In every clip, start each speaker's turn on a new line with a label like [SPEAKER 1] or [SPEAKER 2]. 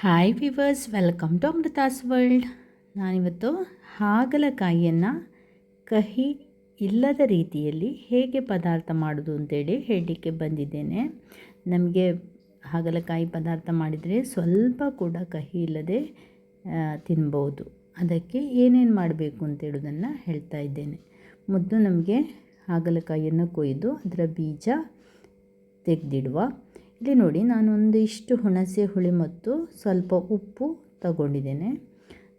[SPEAKER 1] Hi viewers, welcome to Amrutha's world. ನಾನಿವತ್ತು ಹಾಗಲಕಾಯಿಯನ್ನು ಕಹಿ ಇಲ್ಲದ ರೀತಿಯಲ್ಲಿ ಹೇಗೆ ಪದಾರ್ಥ ಮಾಡೋದು ಅಂತೇಳಿ ಹೇಳಲಿಕ್ಕೆ ಬಂದಿದ್ದೇನೆ. ನಮಗೆ ಹಾಗಲಕಾಯಿ ಪದಾರ್ಥ ಮಾಡಿದರೆ ಸ್ವಲ್ಪ ಕೂಡ ಕಹಿ ಇಲ್ಲದೆ ತಿನ್ಬೋದು. ಅದಕ್ಕೆ ಏನೇನು ಮಾಡಬೇಕು ಅಂತೇಳೋದನ್ನು ಹೇಳ್ತಾ ಇದ್ದೇನೆ. ಮೊದಲು ನಮಗೆ ಹಾಗಲಕಾಯಿಯನ್ನು ಕೊಯ್ದು ಅದರ ಬೀಜ ತೆಗೆದಿಡುವ. ಇಲ್ಲಿ ನೋಡಿ, ನಾನು ಒಂದಿಷ್ಟು ಹುಣಸೆ ಹುಳಿ ಮತ್ತು ಸ್ವಲ್ಪ ಉಪ್ಪು ತಗೊಂಡಿದ್ದೇನೆ.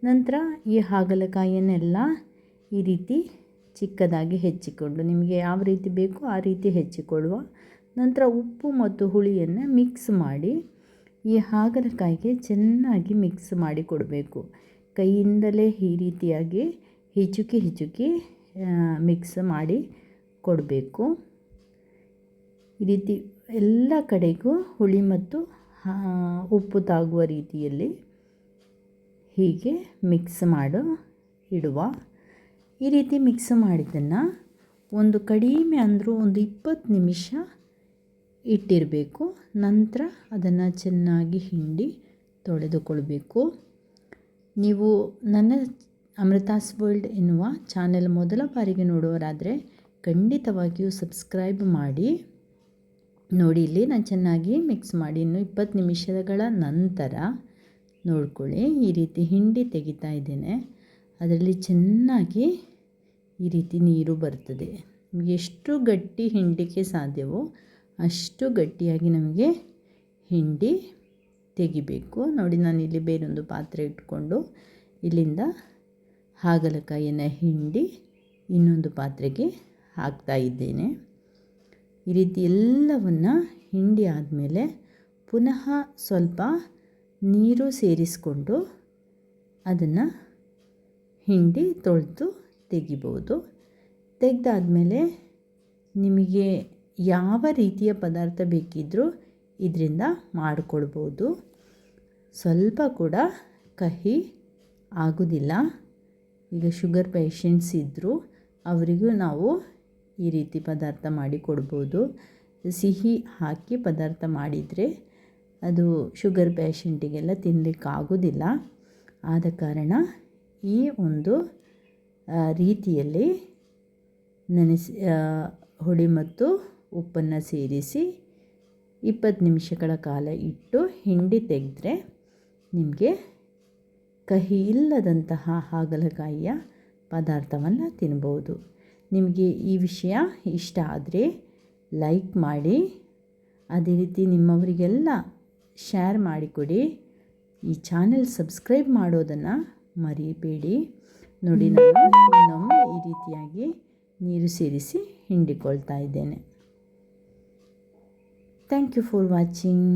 [SPEAKER 1] ನಂತರ ಈ ಹಾಗಲಕಾಯಿಯನ್ನೆಲ್ಲ ಈ ರೀತಿ ಚಿಕ್ಕದಾಗಿ ಹೆಚ್ಚಿಕೊಂಡು, ನಿಮಗೆ ಯಾವ ರೀತಿ ಬೇಕೋ ಆ ರೀತಿ ಹೆಚ್ಚಿಕೊಳ್ಳುವ. ನಂತರ ಉಪ್ಪು ಮತ್ತು ಹುಳಿಯನ್ನು ಮಿಕ್ಸ್ ಮಾಡಿ ಈ ಹಾಗಲಕಾಯಿಗೆ ಚೆನ್ನಾಗಿ ಮಿಕ್ಸ್ ಮಾಡಿ ಕೊಡಬೇಕು. ಕೈಯಿಂದಲೇ ಈ ರೀತಿಯಾಗಿ ಹಿಚುಕಿ ಮಿಕ್ಸ್ ಮಾಡಿ ಕೊಡಬೇಕು. ಈ ರೀತಿ ಎಲ್ಲ ಕಡೆಗೂ ಹುಳಿ ಮತ್ತು ಉಪ್ಪು ತಾಗುವ ರೀತಿಯಲ್ಲಿ ಹೀಗೆ ಮಿಕ್ಸ್ ಇಡುವ. ಈ ರೀತಿ ಮಿಕ್ಸ್ ಮಾಡಿದ್ದನ್ನು ಒಂದು ಕಡಿಮೆ ಅಂದರೂ ಒಂದು 20 ನಿಮಿಷ ಇಟ್ಟಿರಬೇಕು. ನಂತರ ಅದನ್ನು ಚೆನ್ನಾಗಿ ಹಿಂಡಿ ತೊಳೆದುಕೊಳ್ಬೇಕು. ನೀವು ನನ್ನ ಅಮೃತಾಸ್ ವರ್ಲ್ಡ್ ಎನ್ನುವ ಚಾನೆಲ್ ಮೊದಲ ಬಾರಿಗೆ ನೋಡುವವರಾದರೆ ಖಂಡಿತವಾಗಿಯೂ ಸಬ್ಸ್ಕ್ರೈಬ್ ಮಾಡಿ. ನೋಡಿ, ಇಲ್ಲಿ ನಾನು ಚೆನ್ನಾಗಿ ಮಿಕ್ಸ್ ಮಾಡಿ ಇನ್ನು 20 ನಿಮಿಷಗಳ ನಂತರ ನೋಡ್ಕೊಳ್ಳಿ, ಈ ರೀತಿ ಹಿಂಡಿ ತೆಗಿತಾ ಇದ್ದೇನೆ. ಅದರಲ್ಲಿ ಚೆನ್ನಾಗಿ ಈ ರೀತಿ ನೀರು ಬರ್ತದೆ. ನಿಮಗೆ ಎಷ್ಟು ಗಟ್ಟಿ ಹಿಂಡಲಿಕ್ಕೆ ಸಾಧ್ಯವೋ ಅಷ್ಟು ಗಟ್ಟಿಯಾಗಿ ನಮಗೆ ಹಿಂಡಿ ತೆಗಿಬೇಕು. ನೋಡಿ, ನಾನಿಲ್ಲಿ ಬೇರೊಂದು ಪಾತ್ರೆ ಇಟ್ಕೊಂಡು ಇಲ್ಲಿಂದ ಹಾಗಲಕಾಯಿಯನ್ನು ಹಿಂಡಿ ಇನ್ನೊಂದು ಪಾತ್ರೆಗೆ ಹಾಕ್ತಾ ಇದ್ದೇನೆ. ಈ ರೀತಿ ಎಲ್ಲವನ್ನು ಹಿಂಡಿ ಆದಮೇಲೆ ಪುನಃ ಸ್ವಲ್ಪ ನೀರು ಸೇರಿಸಿಕೊಂಡು ಅದನ್ನು ಹಿಂಡಿ ತೊಳೆದು ತೆಗಿಬೋದು. ತೆಗೆದಾದ್ಮೇಲೆ ನಿಮಗೆ ಯಾವ ರೀತಿಯ ಪದಾರ್ಥ ಬೇಕಿದ್ದರೂ ಇದರಿಂದ ಮಾಡಿಕೊಳ್ಬೋದು. ಸ್ವಲ್ಪ ಕೂಡ ಕಹಿ ಆಗೋದಿಲ್ಲ. ಈಗ ಶುಗರ್ ಪೇಷಂಟ್ಸ್ ಇದ್ದರೂ ಅವರಿಗೂ ನಾವು ಈ ರೀತಿ ಪದಾರ್ಥ ಮಾಡಿ ಕೊಡ್ಬೋದು. ಸಿಹಿ ಹಾಕಿ ಪದಾರ್ಥ ಮಾಡಿದರೆ ಅದು ಶುಗರ್ ಪೇಷಂಟಿಗೆಲ್ಲ ತಿನ್ನಲಿಕ್ಕಾಗೋದಿಲ್ಲ. ಆದ ಕಾರಣ ಈ ಒಂದು ರೀತಿಯಲ್ಲಿ ಹುಳಿ ಮತ್ತು ಉಪ್ಪನ್ನು ಸೇರಿಸಿ 20 ನಿಮಿಷಗಳ ಕಾಲ ಇಟ್ಟು ಹಿಂಡಿ ತೆಗೆದ್ರೆ ನಿಮಗೆ ಕಹಿ ಇಲ್ಲದಂತಹ ಹಾಗಲಕಾಯಿಯ ಪದಾರ್ಥವನ್ನು ತಿನ್ಬೋದು. ನಿಮಗೆ ಈ ವಿಷಯ ಇಷ್ಟ ಆದರೆ ಲೈಕ್ ಮಾಡಿ, ಅದೇ ರೀತಿ ನಿಮ್ಮವರಿಗೆಲ್ಲ ಶೇರ್ ಮಾಡಿಕೊಡಿ. ಈ ಚಾನೆಲ್ ಸಬ್ಸ್ಕ್ರೈಬ್ ಮಾಡೋದನ್ನು ಮರಿಬೇಡಿ. ನೋಡಿ, ನಾನು ಇನ್ನೊಮ್ಮೆ ಈ ರೀತಿಯಾಗಿ ನೀರು ಸೇರಿಸಿ ಹಿಂಡಿಕೊಳ್ತಾ ಇದ್ದೇನೆ. Thank you for watching.